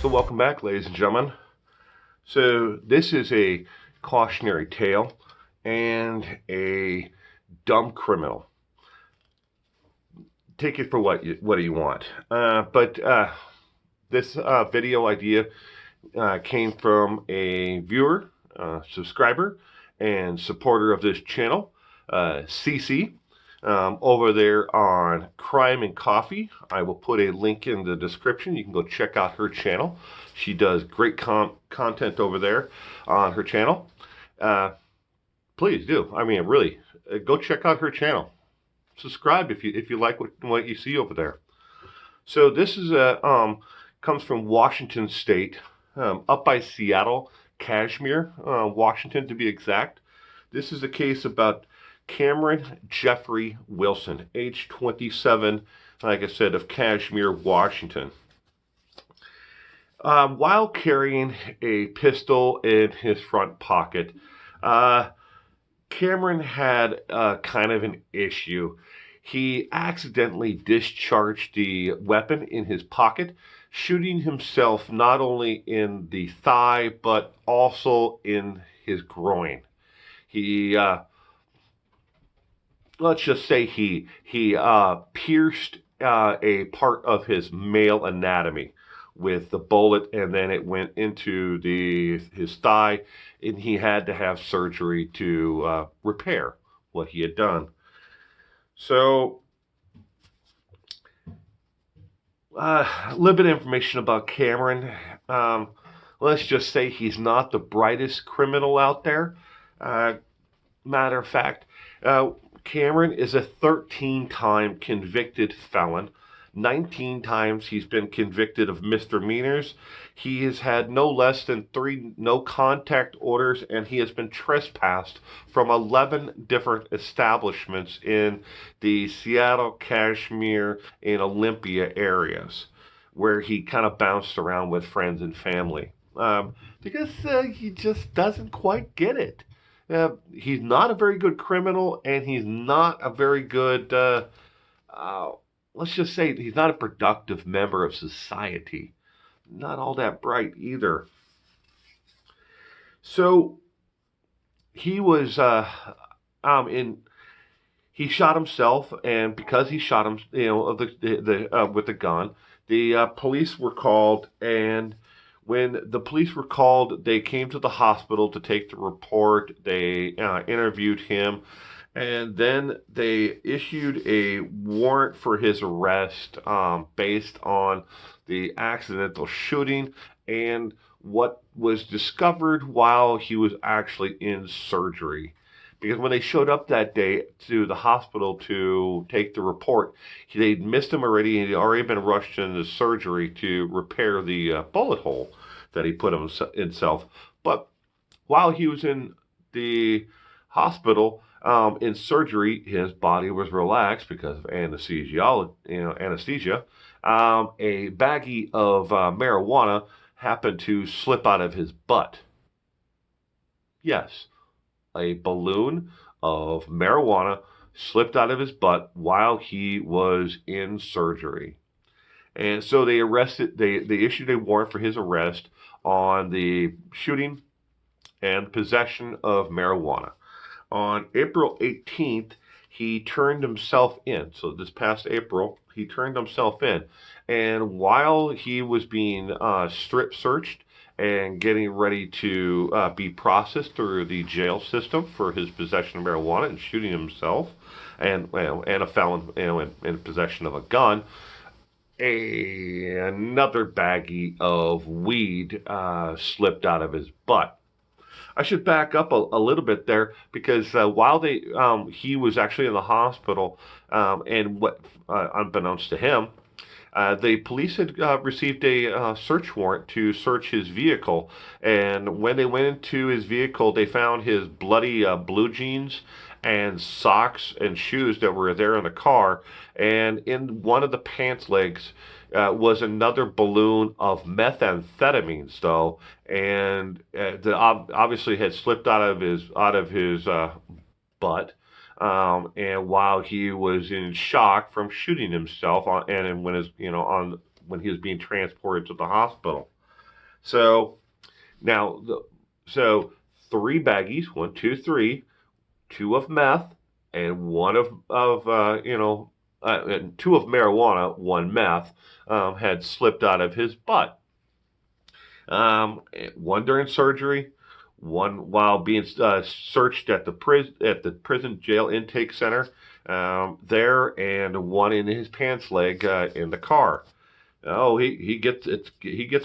So welcome back, ladies and gentlemen. So this is a cautionary tale and a dumb criminal. Take it for what do you want. But this video idea came from a viewer, subscriber, and supporter of this channel, Cece. Over there on Crime and Coffee. I will put a link in the description. You can go check out her channel. She does great content over there on her channel. Please do. I mean, really, go check out her channel. Subscribe if you like what you see over there. So this is comes from Washington State, up by Seattle, Kashmir, Washington to be exact. This is a case about Cameron Jeffery Wilson, age 27, like I said, of Kashmir, Washington. While carrying a pistol in his front pocket, Cameron had kind of an issue. He accidentally discharged the weapon in his pocket, shooting himself not only in the thigh, but also in his groin. He let's just say he pierced a part of his male anatomy with the bullet, and then it went into his thigh, and he had to have surgery to repair what he had done. So, a little bit of information about Cameron. Let's just say he's not the brightest criminal out there. Matter of fact, Cameron is a 13-time convicted felon. 19 times he's been convicted of misdemeanors. He has had no less than 3 no-contact orders, and he has been trespassed from 11 different establishments in the Seattle, Kashmir, and Olympia areas, where he kind of bounced around with friends and family. Because he just doesn't quite get it. He's not a very good criminal, and he's not a very good, let's just say he's not a productive member of society. Not all that bright either. So he was he shot himself, and because he shot him, with the gun, the police were called, and when the police were called, they came to the hospital to take the report. They interviewed him, and then they issued a warrant for his arrest based on the accidental shooting and what was discovered while he was actually in surgery. Because when they showed up that day to the hospital to take the report, they'd missed him already, and he'd already been rushed into surgery to repair the bullet hole that he put himself. But while he was in the hospital in surgery, his body was relaxed because of anesthesia. A baggie of marijuana happened to slip out of his butt. Yes, a balloon of marijuana slipped out of his butt while he was in surgery. And so they issued a warrant for his arrest on the shooting and possession of marijuana. On April 18th, he turned himself in. So this past April, he turned himself in. And while he was being strip searched and getting ready to be processed through the jail system for his possession of marijuana and shooting himself, and a felon, in possession of a gun, another baggie of weed slipped out of his butt. I should back up a little bit there, because while he was actually in the hospital, and what unbeknownst to him, the police had received a search warrant to search his vehicle, and when they went into his vehicle, they found his bloody blue jeans and socks and shoes that were there in the car, and in one of the pants legs was another balloon of methamphetamines, though, and that obviously had slipped out of his butt. And while he was in shock from shooting himself, when he was being transported to the hospital. So now, so three baggies, one, two, three, two of meth, and one and two of marijuana, one meth, had slipped out of his butt. One during surgery, one while being searched at the prison jail intake center there, and one in his pants leg in the car. Oh, he gets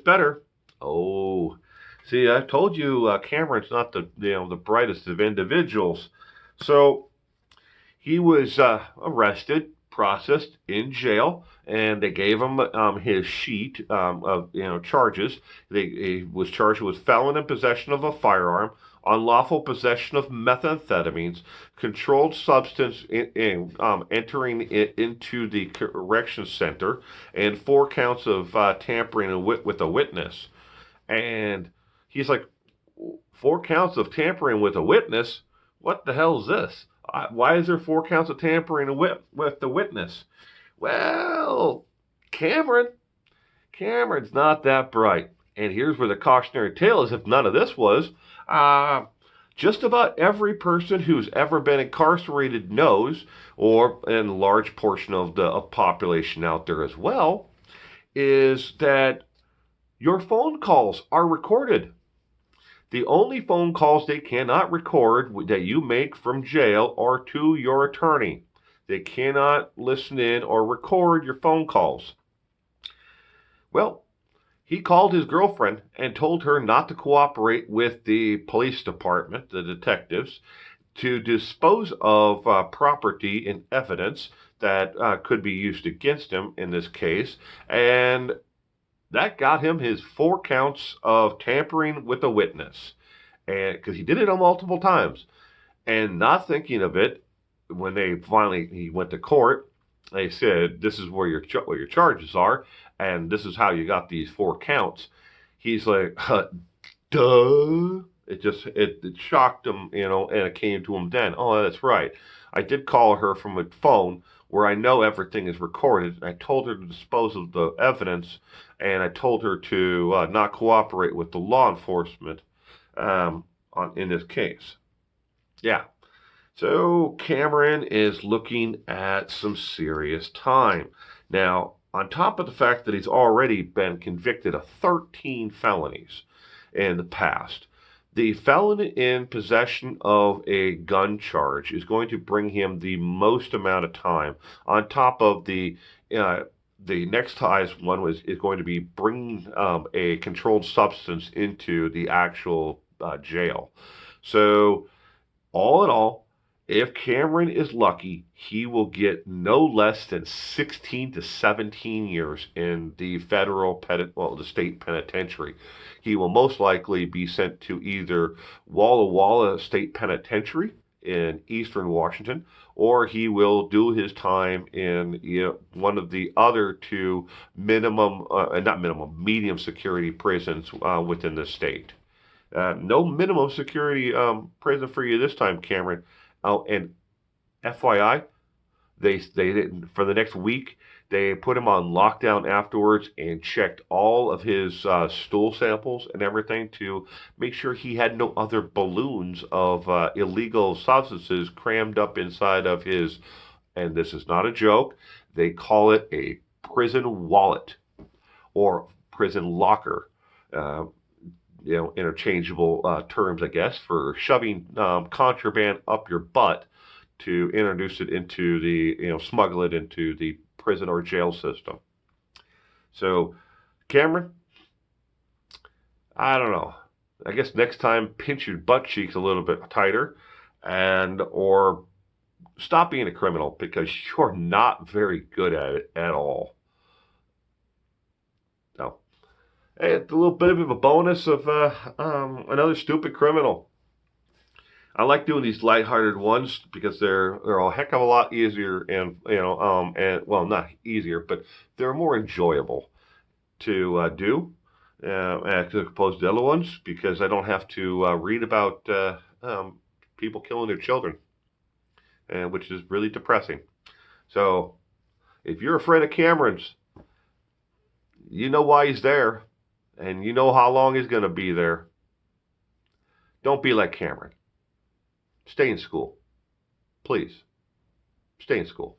better. Oh, see, I told you Cameron's not the brightest of individuals. So he was arrested, processed in jail, and they gave him his sheet of charges. He was charged with felon in possession of a firearm, unlawful possession of methamphetamines, controlled substance entering it into the correction center, and 4 counts of tampering with a witness. And he's like, 4 counts of tampering with a witness? What the hell is this? Why is there 4 counts of tampering with the witness? Well, Cameron, Cameron's not that bright. And here's where the cautionary tale is if none of this was. Uh, just about every person who's ever been incarcerated knows, or in a large portion of the population out there as well, is that your phone calls are recorded. The only phone calls they cannot record that you make from jail are to your attorney. They cannot listen in or record your phone calls. Well, he called his girlfriend and told her not to cooperate with the police department, the detectives, to dispose of property and evidence that could be used against him in this case. And that got him his 4 counts of tampering with a witness. And because he did it multiple times, and not thinking of it, when he went to court, they said this is where what your charges are, and this is how you got these 4 counts. He's like, duh. It shocked him, and it came to him then. Oh, that's right. I did call her from a phone where I know everything is recorded. I told her to dispose of the evidence, and I told her to not cooperate with the law enforcement in this case. Yeah. So Cameron is looking at some serious time. Now, on top of the fact that he's already been convicted of 13 felonies in the past, the felon in possession of a gun charge is going to bring him the most amount of time. On top of the next highest one is going to be bringing a controlled substance into the actual jail. So all in all, if Cameron is lucky, he will get no less than 16 to 17 years in the the state penitentiary. He will most likely be sent to either Walla Walla State Penitentiary in eastern Washington, or he will do his time in one of the other two not minimum, medium security prisons within the state. No minimum security prison for you this time, Cameron. Oh, and FYI, they didn't for the next week. They put him on lockdown afterwards and checked all of his stool samples and everything to make sure he had no other balloons of illegal substances crammed up inside of his. And this is not a joke. They call it a prison wallet or prison locker. Uh, interchangeable terms, I guess, for shoving contraband up your butt to introduce it into smuggle it into the prison or jail system. So, Cameron, I don't know. I guess next time pinch your butt cheeks a little bit tighter or stop being a criminal because you're not very good at it at all. No. Hey, it's a little bit of a bonus of another stupid criminal. I like doing these lighthearted ones because they're a heck of a lot easier and well, not easier, but they're more enjoyable to do as opposed to other ones because I don't have to read about people killing their children, which is really depressing. So if you're afraid of Cameron's, you know why he's there. And you know how long he's going to be there. Don't be like Cameron. Stay in school. Please. Stay in school.